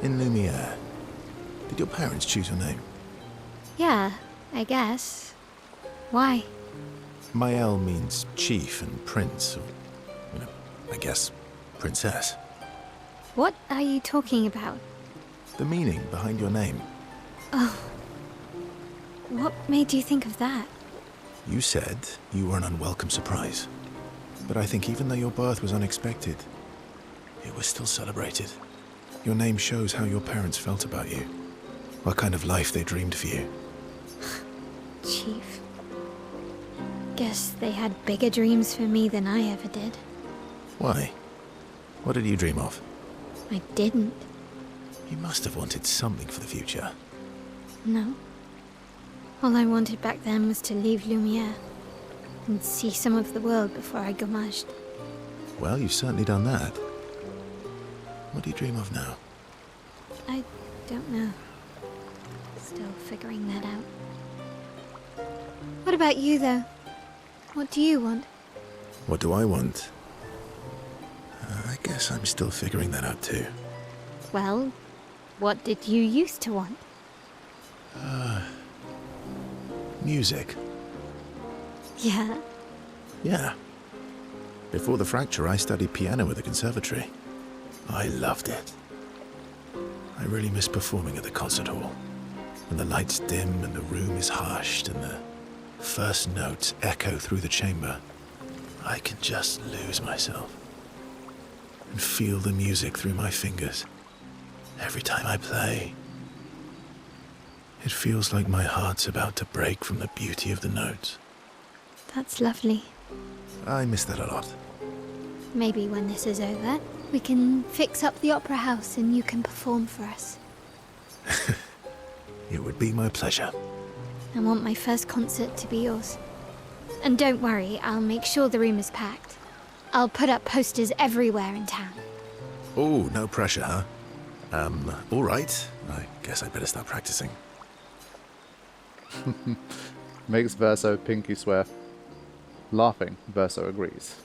In Lumiere, did your parents choose your name? Yeah, I guess. Why? Maelle means chief and prince, or, I guess, princess. What are you talking about? The meaning behind your name. Oh. What made you think of that? You said you were an unwelcome surprise. But I think even though your birth was unexpected, it was still celebrated. Your name shows how your parents felt about you. What kind of life they dreamed for you. Chief. Guess they had bigger dreams for me than I ever did. Why? What did you dream of? I didn't. You must have wanted something for the future. No. All I wanted back then was to leave Lumiere and see some of the world before I gommaged. Well, you've certainly done that. What do you dream of now? I don't know. Still figuring that out. What about you, though? What do you want? What do I want? I guess I'm still figuring that out too. Well, what did you used to want? Music. Yeah? Yeah. Before the fracture, I studied piano at the conservatory. I loved it. I really miss performing at the concert hall. When the lights dim and the room is hushed and the first notes echo through the chamber, I can just lose myself and feel the music through my fingers. Every time I play, it feels like my heart's about to break from the beauty of the notes. That's lovely. I miss that a lot. Maybe when this is over, we can fix up the opera house and you can perform for us. It would be my pleasure. I want my first concert to be yours. And don't worry, I'll make sure the room is packed. I'll put up posters everywhere in town. Oh, no pressure, huh? All right. I guess I'd better start practicing. Makes Verso pinky swear. Laughing, Verso agrees.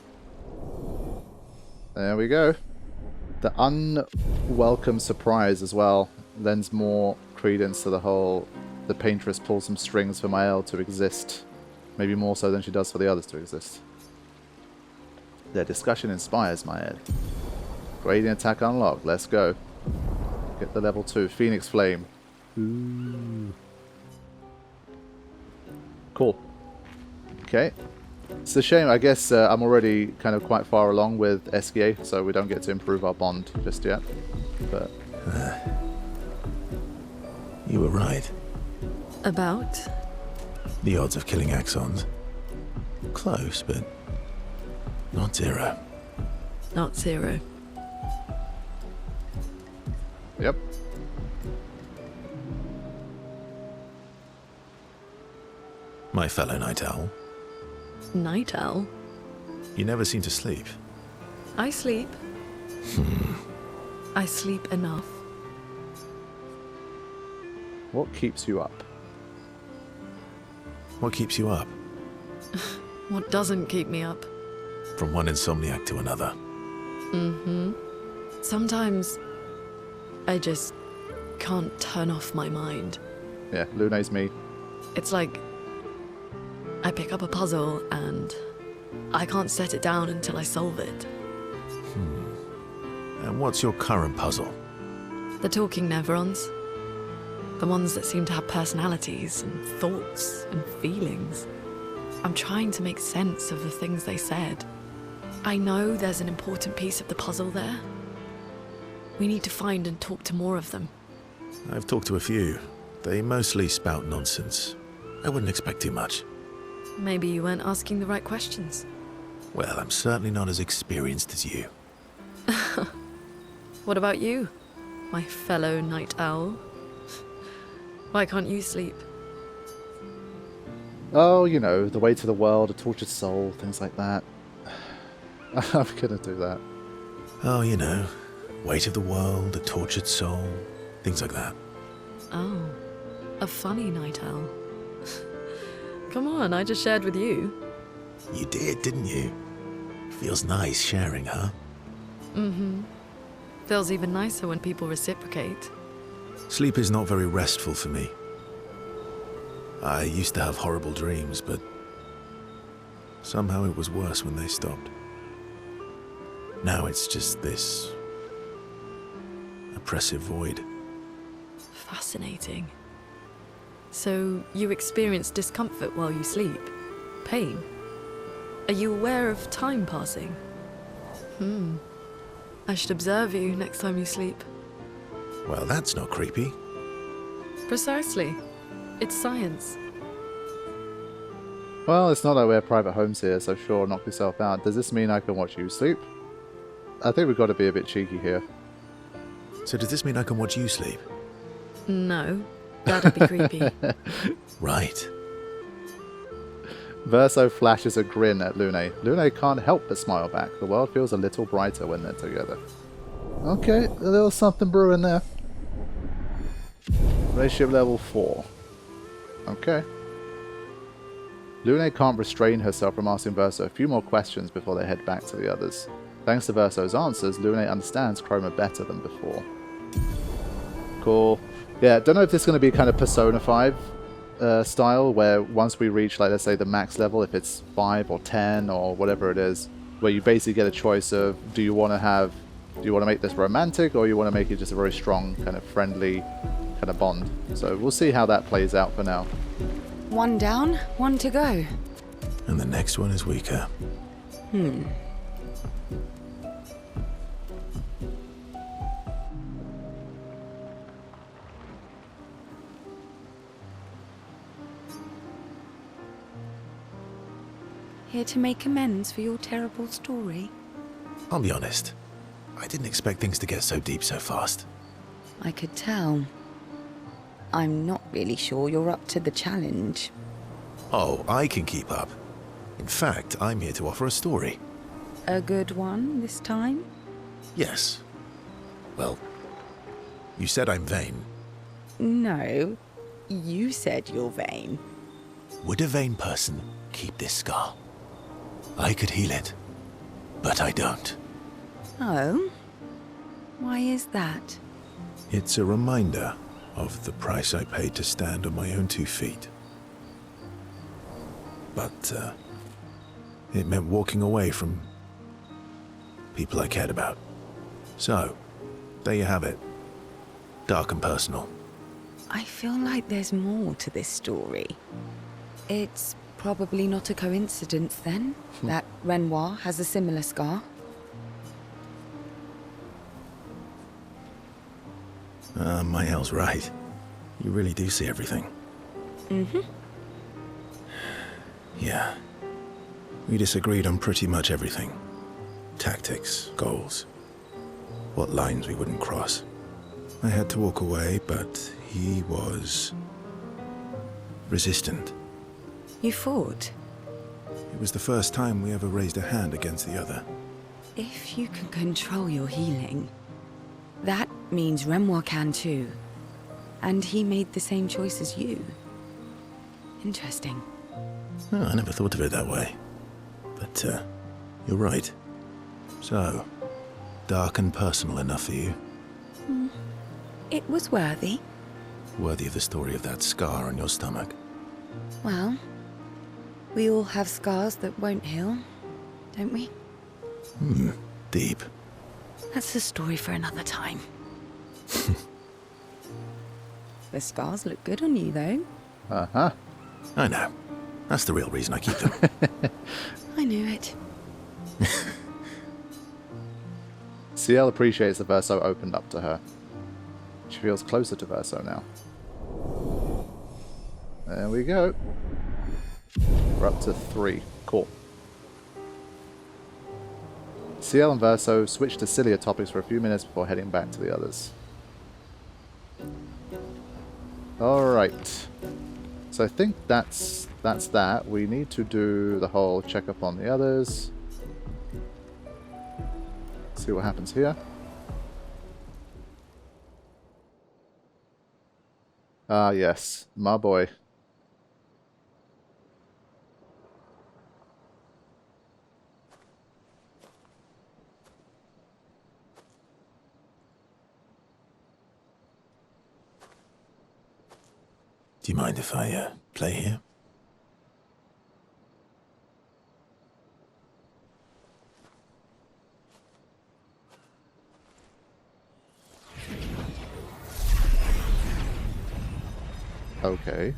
There we go. The unwelcome surprise as well lends more credence to the whole the paintress pulls some strings for Maelle to exist. Maybe more so than she does for the others to exist. Their discussion inspires Maelle. Gradient attack unlocked. Let's go. Get the level 2. Phoenix Flame. Ooh. Cool. Okay. It's a shame. I guess I'm already kind of quite far along with Esquie, so we don't get to improve our bond just yet. But You were right. About? The odds of killing axons. Close, but not zero. Not zero. yep. My fellow night owl, Night owl? you never seem to sleep. I sleep. I sleep enough. What keeps you up? What keeps you up? What doesn't keep me up? From one insomniac to another. Mm-hmm. Sometimes I just can't turn off my mind. Yeah, Lune's me. It's like I pick up a puzzle and I can't set it down until I solve it. And what's your current puzzle? The talking nevrons. The ones that seem to have personalities and thoughts and feelings. I'm trying to make sense of the things they said. I know there's an important piece of the puzzle there. We need to find and talk to more of them. I've talked to a few. They mostly spout nonsense. I wouldn't expect too much. Maybe you weren't asking the right questions. Well, I'm certainly not as experienced as you. What about you, my fellow night owl? Why can't you sleep? Oh, you know, the way to the world, a tortured soul, things like that. I'm gonna do that. Oh, you know, weight of the world, a tortured soul, things like that. Oh, a funny night owl. Come on, I just shared with you. You did, didn't you? Feels nice sharing, huh? Mm-hmm. Feels even nicer when people reciprocate. Sleep is not very restful for me. I used to have horrible dreams, but somehow it was worse when they stopped. Now it's just this oppressive void. Fascinating. So, you experience discomfort while you sleep? Pain? Are you aware of time passing? I should observe you next time you sleep. Well, that's not creepy. Precisely. It's science. Well, it's not like we're private homes here, so sure, knock yourself out. Does this mean I can watch you sleep? I think we've got to be a bit cheeky here. So does this mean I can watch you sleep? No, that'd be creepy. Right. Verso flashes a grin at Lune. Lune can't help but smile back. The world feels a little brighter when they're together. Okay, a little something brewing there. Relationship level 4. Okay. Lune can't restrain herself from asking Verso a few more questions before they head back to the others. Thanks to Verso's answers, Lune understands Chroma better than before. Cool. Yeah, don't know if this is going to be kind of Persona 5 style, where once we reach, like, let's say the max level, if it's 5 or 10 or whatever it is, where you basically get a choice of, do you want to make this romantic, or you want to make it just a very strong, kind of friendly kind of bond. So we'll see how that plays out for now. One down, one to go. And the next one is weaker. Here to make amends for your terrible story. I'll be honest. I didn't expect things to get so deep so fast. I could tell. I'm not really sure you're up to the challenge. Oh, I can keep up. In fact, I'm here to offer a story. A good one this time? Yes. Well, you said I'm vain. No, you said you're vain. Would a vain person keep this scar? I could heal it, but I don't. Oh? Why is that? It's a reminder of the price I paid to stand on my own 2 feet. But, it meant walking away from people I cared about. So, there you have it. Dark and personal. I feel like there's more to this story. It's probably not a coincidence, then, that Renoir has a similar scar. Maelle's right. You really do see everything. Yeah. We disagreed on pretty much everything. Tactics, goals, what lines we wouldn't cross. I had to walk away, but he was resistant. You fought? It was the first time we ever raised a hand against the other. If you can control your healing, that means Renoir can too. And he made the same choice as you. Interesting. Oh, I never thought of it that way. But, you're right. So, dark and personal enough for you? It was worthy. Worthy of the story of that scar on your stomach. Well, we all have scars that won't heal, don't we? Deep. That's a story for another time. The scars look good on you, though. Uh-huh. I know. That's the real reason I keep them. I knew it. CL appreciates that Verso opened up to her. She feels closer to Verso now. There we go. We're up to 3. Cool. CL and Verso switch to sillier topics for a few minutes before heading back to the others. Alright. So I think that's that. We need to do the whole check up on the others. See what happens here. Ah, yes. My boy. Do you mind if I play here? Okay.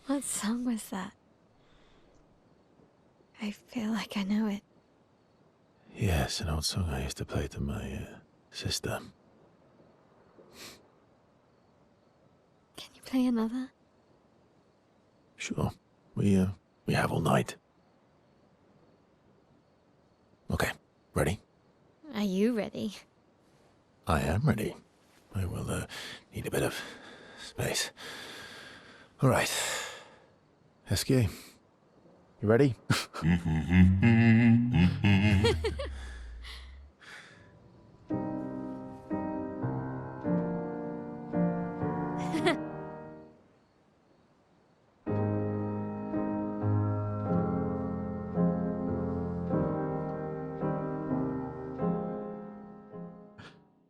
What song was that? I feel like I know it. Yes, an old song I used to play to my sister. Can you play another? Sure. We have all night. Okay, ready? Are you ready? I am ready. I will need a bit of space. All right. Esquie, you ready?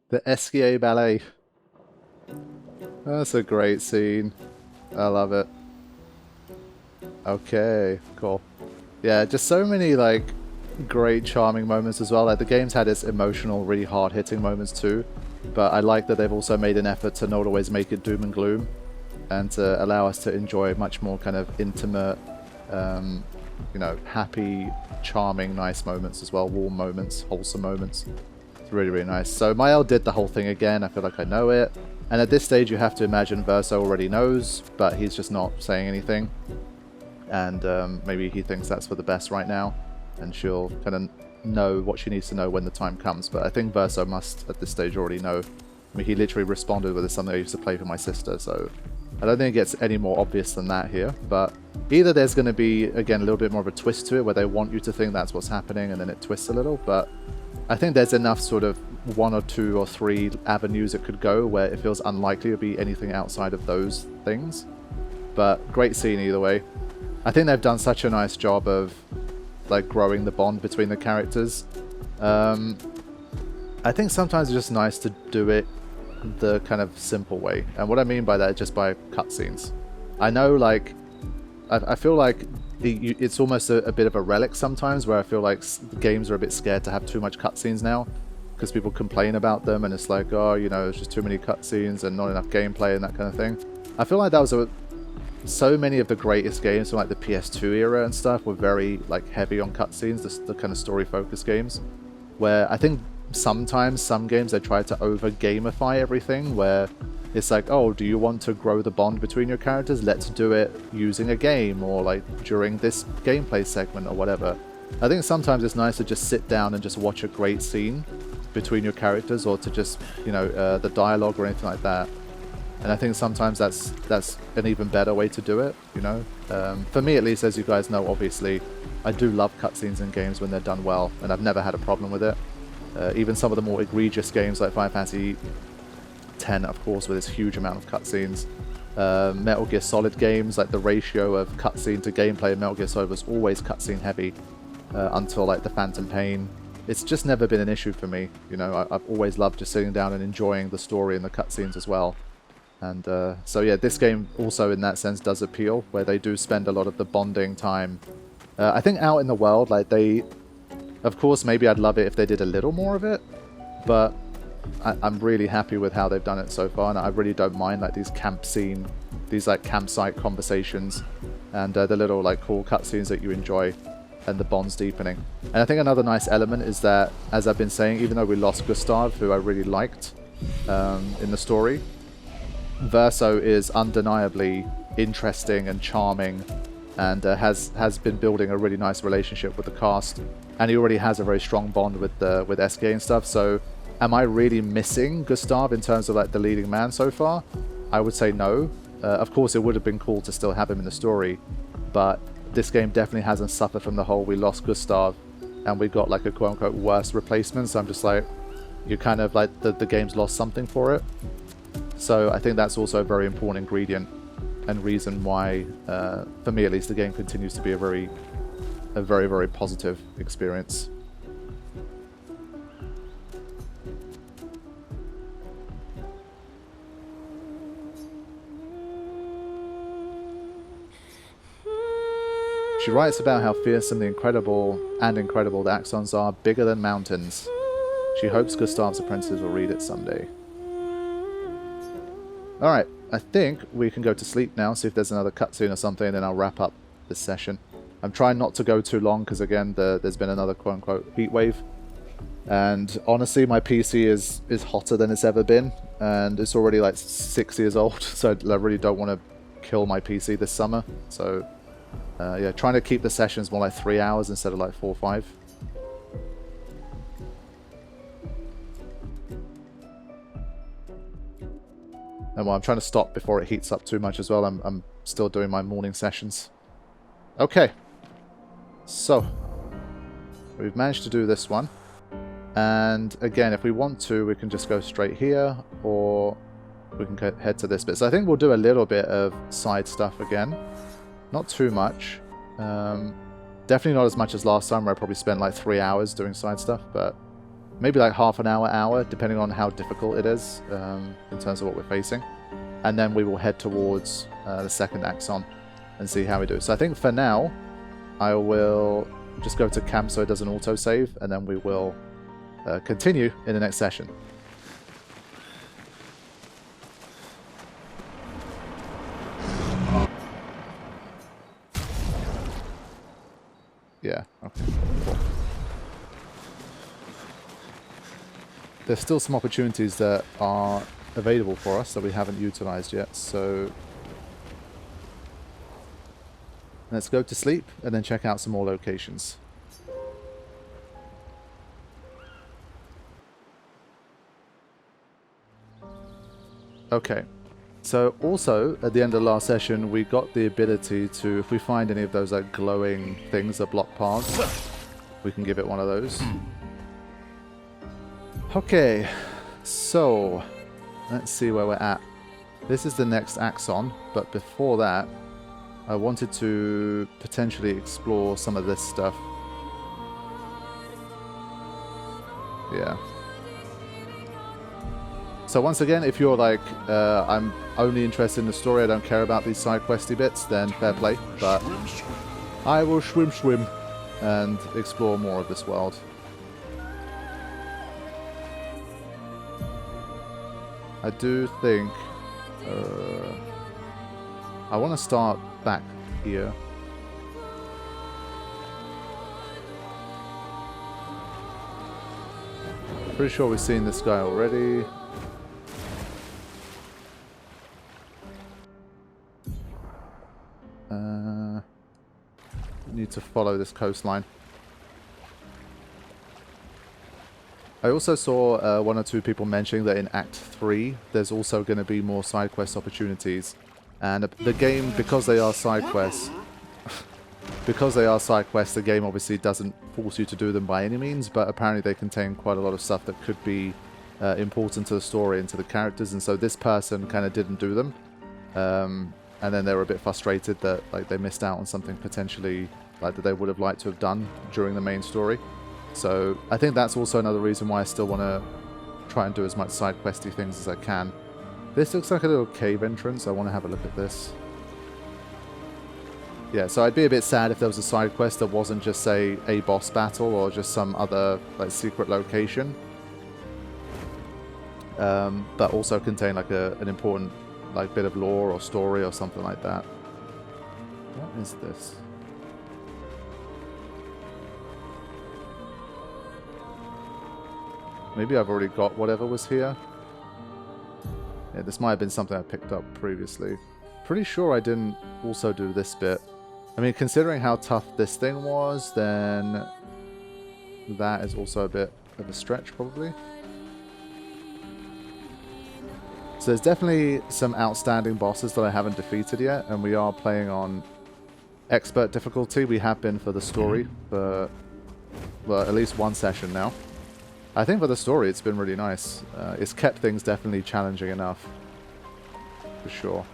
The Esquie ballet. That's a great scene. I love it. Okay, cool. Yeah, just so many like great charming moments as well. Like the game's had its emotional, really hard hitting moments too, but I like that they've also made an effort to not always make it doom and gloom and to allow us to enjoy much more kind of intimate, you know, happy, charming, nice moments as well, warm moments, wholesome moments. It's really, really nice. So Maelle did the whole thing again. I feel like I know it. And at this stage you have to imagine Verso already knows, but he's just not saying anything. And maybe he thinks that's for the best right now, and she'll kind of know what she needs to know when the time comes. But I think Verso must, at this stage, already know. I mean, he literally responded with something I used to play for my sister, so I don't think it gets any more obvious than that here. But either there's going to be, again, a little bit more of a twist to it, where they want you to think that's what's happening, and then it twists a little. But I think there's enough sort of 1 or 2 or 3 avenues it could go, where it feels unlikely to be anything outside of those things. But great scene either way. I think they've done such a nice job of like growing the bond between the characters. I think sometimes it's just nice to do it the kind of simple way, and what I mean by that is just by cutscenes. I know, like, I feel like it's almost a bit of a relic sometimes, where I feel like games are a bit scared to have too much cutscenes now, because people complain about them, and it's like, oh, you know, it's just too many cutscenes and not enough gameplay and that kind of thing. I feel like that was so many of the greatest games from like the PS2 era and stuff were very like heavy on cutscenes, the kind of story focused games, where I think sometimes some games they try to over gamify everything, where it's like, oh, do you want to grow the bond between your characters? Let's do it using a game, or like during this gameplay segment or whatever. I think sometimes it's nice to just sit down and just watch a great scene between your characters, or to just, you know, the dialogue or anything like that. And I think sometimes that's an even better way to do it, you know. For me at least, as you guys know, obviously, I do love cutscenes in games when they're done well, and I've never had a problem with it. Even some of the more egregious games like Final Fantasy X, of course, with this huge amount of cutscenes. Metal Gear Solid games, like the ratio of cutscene to gameplay in Metal Gear Solid was always cutscene heavy until like the Phantom Pain. It's just never been an issue for me, you know. I've always loved just sitting down and enjoying the story and the cutscenes as well. And so yeah, this game also in that sense does appeal, where they do spend a lot of the bonding time. I think out in the world, like they, of course, maybe I'd love it if they did a little more of it, but I'm really happy with how they've done it so far, and I really don't mind like these like campsite conversations, and the little like cool cutscenes that you enjoy, and the bonds deepening. And I think another nice element is that, as I've been saying, even though we lost Gustav, who I really liked in the story, Verso is undeniably interesting and charming, and has been building a really nice relationship with the cast, and he already has a very strong bond with Esquie and stuff. So am I really missing Gustav in terms of like the leading man so far? I would say no. Of course it would have been cool to still have him in the story, but this game definitely hasn't suffered from the whole we lost Gustav and we got like a quote-unquote worse replacement. So I'm just like, you kind of like the game's lost something for it. So I think that's also a very important ingredient and reason why, for me at least, the game continues to be a very, very positive experience. She writes about how fearsome the incredible the Axons are, bigger than mountains. She hopes Gustav's apprentices will read it someday. Alright, I think we can go to sleep now, see if there's another cutscene or something, and then I'll wrap up this session. I'm trying not to go too long, because again, there's been another quote-unquote heat wave. And honestly, my PC is hotter than it's ever been, and it's already like 6 years old, so I really don't want to kill my PC this summer. So, yeah, trying to keep the sessions more like 3 hours instead of like 4 or 5. And well, I'm trying to stop before it heats up too much as well. I'm still doing my morning sessions. Okay. So, we've managed to do this one. And again, if we want to, we can just go straight here, or we can head to this bit. So I think we'll do a little bit of side stuff again. Not too much. Definitely not as much as last time, where I probably spent like 3 hours doing side stuff, but maybe like half an hour, depending on how difficult it is in terms of what we're facing. And then we will head towards the second Axon and see how we do. So I think for now, I will just go to camp so it doesn't auto-save, and then we will continue in the next session. Yeah, okay, cool. There's still some opportunities that are available for us that we haven't utilized yet, so let's go to sleep and then check out some more locations. Okay, so also at the end of the last session we got the ability to, if we find any of those like glowing things that block paths, we can give it one of those. Okay, so let's see where we're at. This is the next Axon, but before that I wanted to potentially explore some of this stuff. Yeah. So once again, if you're like, I'm only interested in the story, I don't care about these side questy bits, then fair play. But I will swim and explore more of this world. I do think I want to start back here. Pretty sure we've seen this guy already. Need to follow this coastline. I also saw one or two people mentioning that in Act 3 there's also going to be more side quest opportunities. And the game, because they are side quests, the game obviously doesn't force you to do them by any means, but apparently they contain quite a lot of stuff that could be important to the story and to the characters, and so this person kind of didn't do them. And then they were a bit frustrated that like they missed out on something potentially like that they would have liked to have done during the main story. So I think that's also another reason why I still want to try and do as much side questy things as I can. This looks like a little cave entrance. I want to have a look at this. Yeah, so I'd be a bit sad if there was a side quest that wasn't just, say, a boss battle or just some other like secret location, but also contain like an important like bit of lore or story or something like that. What is this? Maybe I've already got whatever was here. Yeah, this might have been something I picked up previously. Pretty sure I didn't also do this bit. I mean, considering how tough this thing was, then that is also a bit of a stretch, probably. So there's definitely some outstanding bosses that I haven't defeated yet, and we are playing on expert difficulty. We have been for the story for, well, at least one session now. I think for the story it's been really nice. It's kept things definitely challenging enough, for sure.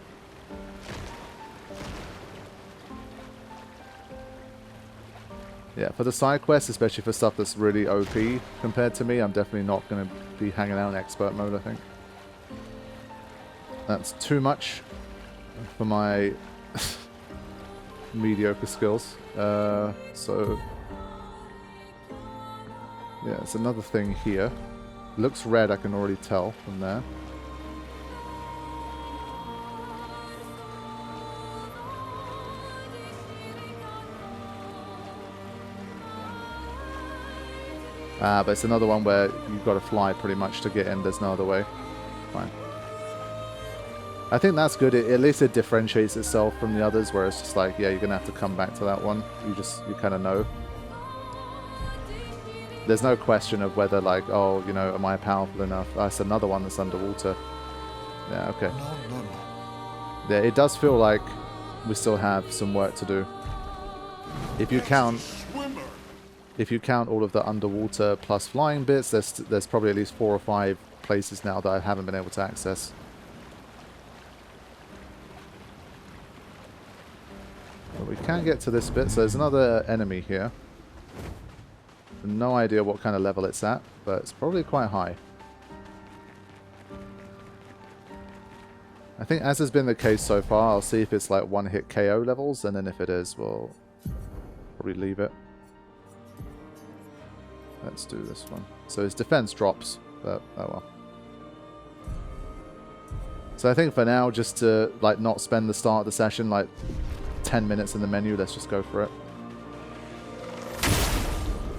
Yeah, for the side quests, especially for stuff that's really OP compared to me, I'm definitely not going to be hanging out in expert mode, I think. That's too much for my mediocre skills. So, yeah, it's another thing here. Looks red, I can already tell from there. But it's another one where you've got to fly pretty much to get in. There's no other way. Fine. I think that's good. At least it differentiates itself from the others, where it's just like, yeah, you're going to have to come back to that one. You kind of know. There's no question of whether, like, oh, you know, am I powerful enough? That's another one that's underwater. Yeah, okay. Yeah, it does feel like we still have some work to do. If you count all of the underwater plus flying bits, there's probably at least 4 or 5 places now that I haven't been able to access. But we can get to this bit, so there's another enemy here. No idea what kind of level it's at, but it's probably quite high. I think, as has been the case so far, I'll see if it's like one-hit KO levels, and then if it is, we'll probably leave it. Let's do this one. So his defense drops, but oh well. So I think for now, just to like not spend the start of the session like 10 minutes in the menu, let's just go for it.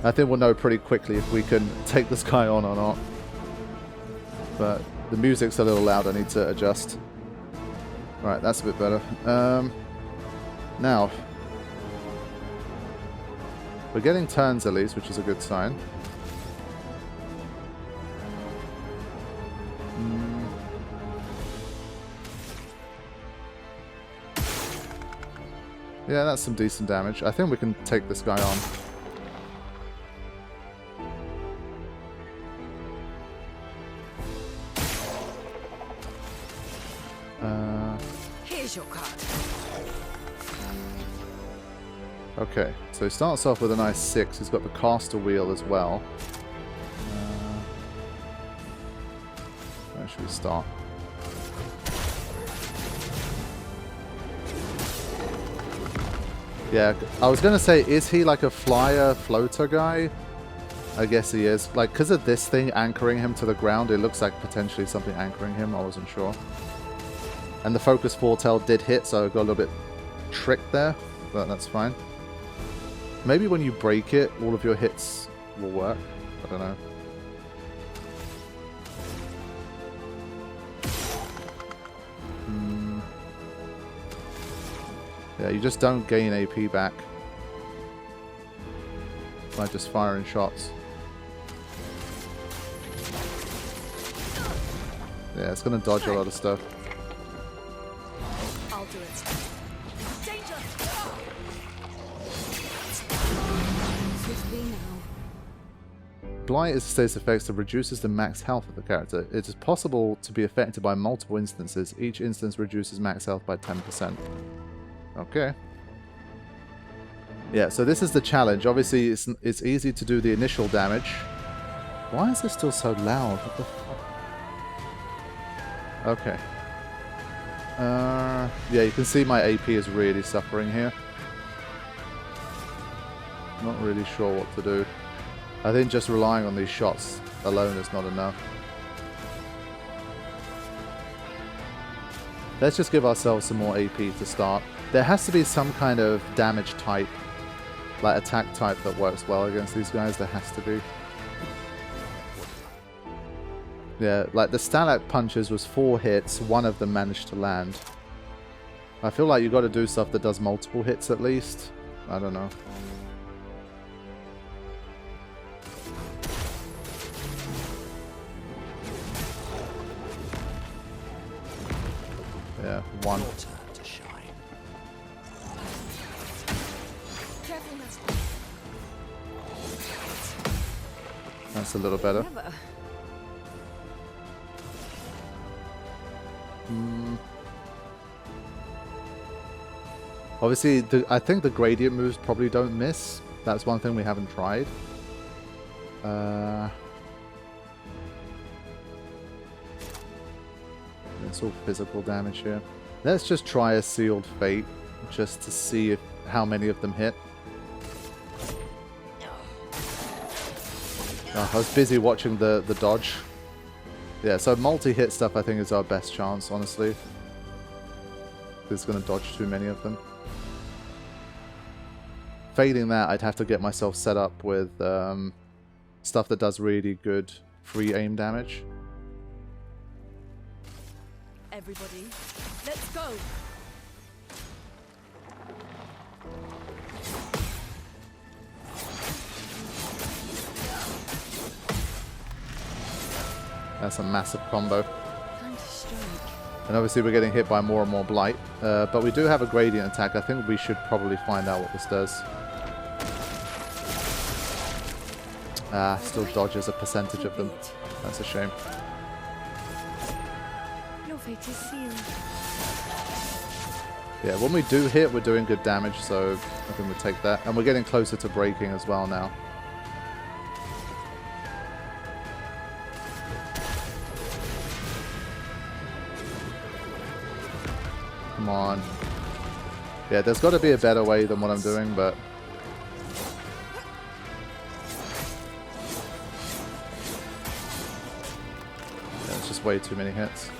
I think we'll know pretty quickly if we can take this guy on or not. But the music's a little loud, I need to adjust. Right, that's a bit better. Now, we're getting turns at least, which is a good sign. Yeah, that's some decent damage. I think we can take this guy on. Here's your card. Okay, so he starts off with a nice 6. He's got the caster wheel as well. Where should we start? Yeah, I was going to say, is he like a flyer floater guy? I guess he is. Like, because of this thing anchoring him to the ground, it looks like potentially something anchoring him. I wasn't sure. And the focus foretell did hit, so I got a little bit tricked there, but that's fine. Maybe when you break it, all of your hits will work. I don't know. Yeah, you just don't gain AP back by just firing shots. Yeah, it's gonna dodge a lot of stuff. I'll do it. Danger! Swiftly now. Blight is a status effect that reduces the max health of the character. It is possible to be affected by multiple instances. Each instance reduces max health by 10%. Okay. Yeah, so this is the challenge. Obviously, it's easy to do the initial damage. Why is it still so loud? What the fuck? Okay. Yeah, you can see my AP is really suffering here. Not really sure what to do. I think just relying on these shots alone is not enough. Let's just give ourselves some more AP to start. There has to be some kind of damage type, like attack type, that works well against these guys. There has to be. Yeah, like the Stalag punches was 4 hits, one of them managed to land. I feel like you got to do stuff that does multiple hits at least. I don't know. Yeah, 1. That's a little better. Obviously, I think the gradient moves probably don't miss. That's one thing we haven't tried. It's all physical damage here. Let's just try a sealed fate, just to see how many of them hit. Oh, I was busy watching the dodge. Yeah, so multi-hit stuff I think is our best chance, honestly. It's going to dodge too many of them. Failing that, I'd have to get myself set up with stuff that does really good free aim damage. Everybody, let's go! That's a massive combo. Time to strike. And obviously we're getting hit by more and more blight. But we do have a gradient attack. I think we should probably find out what this does. Still dodges a percentage of them. That's a shame. Your fate is sealed. Yeah, when we do hit, we're doing good damage, so I think we'll take that. And we're getting closer to breaking as well now. Come on. Yeah, there's got to be a better way than what I'm doing, but... yeah, it's just way too many hits.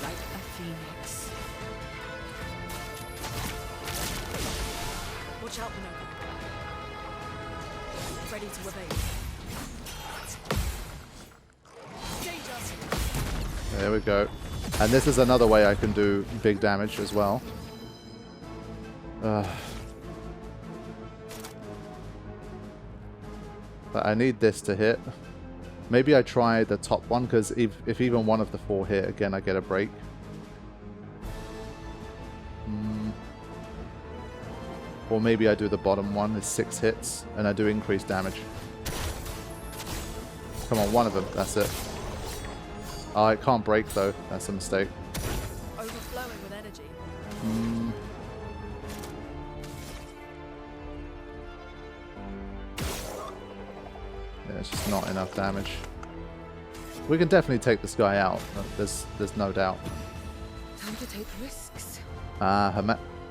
Like a phoenix. Watch out, Minoka. Ready to evade. There we go. And this is another way I can do big damage as well. But I need this to hit. Maybe I try the top one, because if even one of the 4 hit, again I get a break. Or maybe I do the bottom one, it's 6 hits, and I do increased damage. Come on, one of them, that's it. Oh, it can't break though, that's a mistake. Overflowing with energy. Yeah, it's just not enough damage. We can definitely take this guy out, there's no doubt. Time to take risks.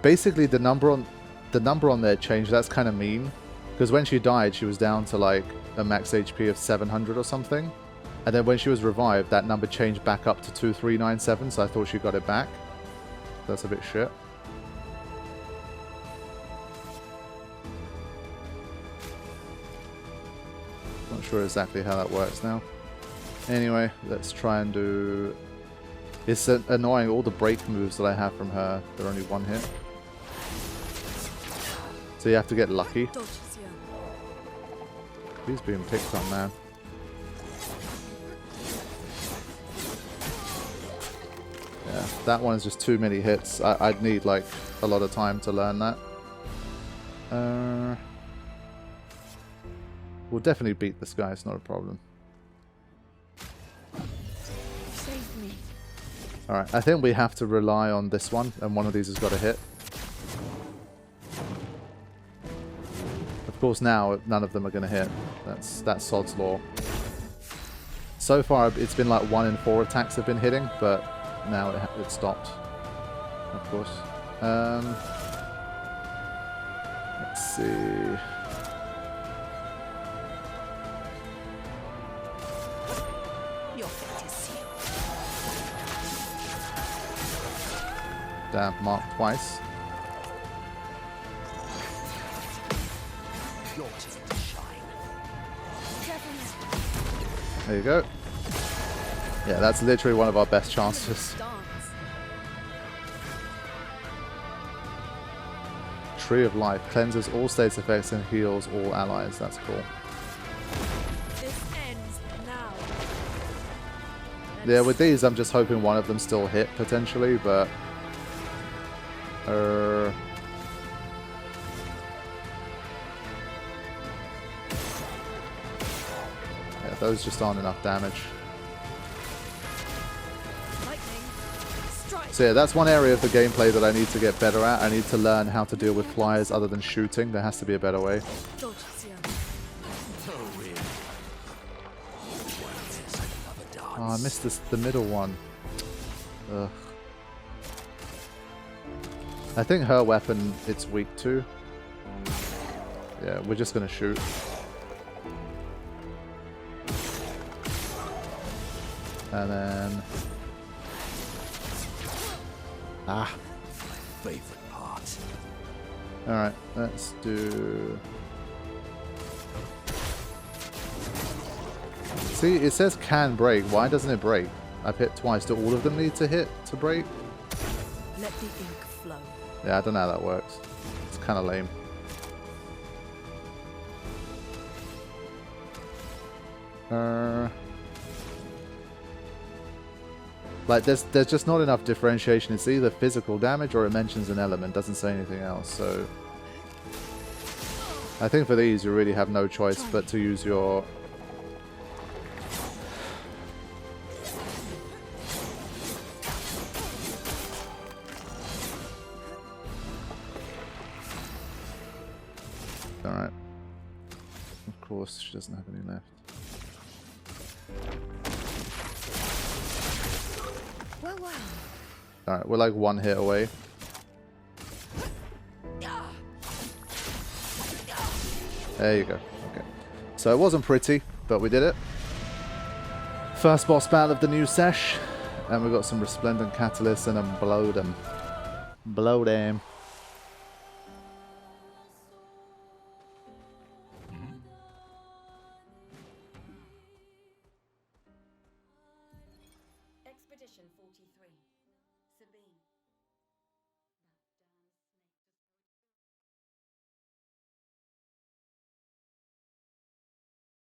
Basically the number on their change, that's kind of mean, Because when she died, she was down to like a max HP of 700 or something. And then when she was revived, that number changed back up to 2397, so I thought she got it back. That's a bit shit. Not sure exactly how that works now. Anyway, let's try and do... It's annoying, all the break moves that I have from her, they're only one hit. So you have to get lucky. He's being picked on, man. Yeah, that one is just too many hits. I'd need like a lot of time to learn that. We'll definitely beat this guy, it's not a problem. Save me. Alright, I think we have to rely on this one, and one of these has got to hit. Of course now, none of them are going to hit. That's Sod's Law. So far, it's been like 1 in 4 attacks have been hitting, but now it stopped. Of course. Let's see... Your fate is sealed. Damn, marked twice. Your turn to shine. There you go. Yeah, that's literally one of our best chances. Dance. Tree of Life cleanses all states effects and heals all allies. That's cool. This ends now. Yeah, with these, I'm just hoping one of them still hit potentially, but yeah, those just aren't enough damage. Lightning. Strike. So yeah, that's one area of the gameplay that I need to get better at. I need to learn how to deal with flyers other than shooting. There has to be a better way. Oh, I missed the middle one. Ugh. I think her weapon it's weak to. Yeah, we're just gonna shoot. And then... Ah. Favorite part. Alright, let's do... See, it says can break. Why doesn't it break? I've hit twice. Do all of them need to hit to break? Let the ink flow. Yeah, I don't know how that works. It's kind of lame. Like, there's just not enough differentiation. It's either physical damage or it mentions an element. Doesn't say anything else, so... I think for these, you really have no choice but to use your... Alright. Of course, she doesn't have any left. Well, well. Alright, we're like one hit away. There you go. Okay. So it wasn't pretty, but we did it. First boss battle of the new sesh. And we got some Resplendent Catalysts and a blow them. Blow them. Expedition 43. Sabine.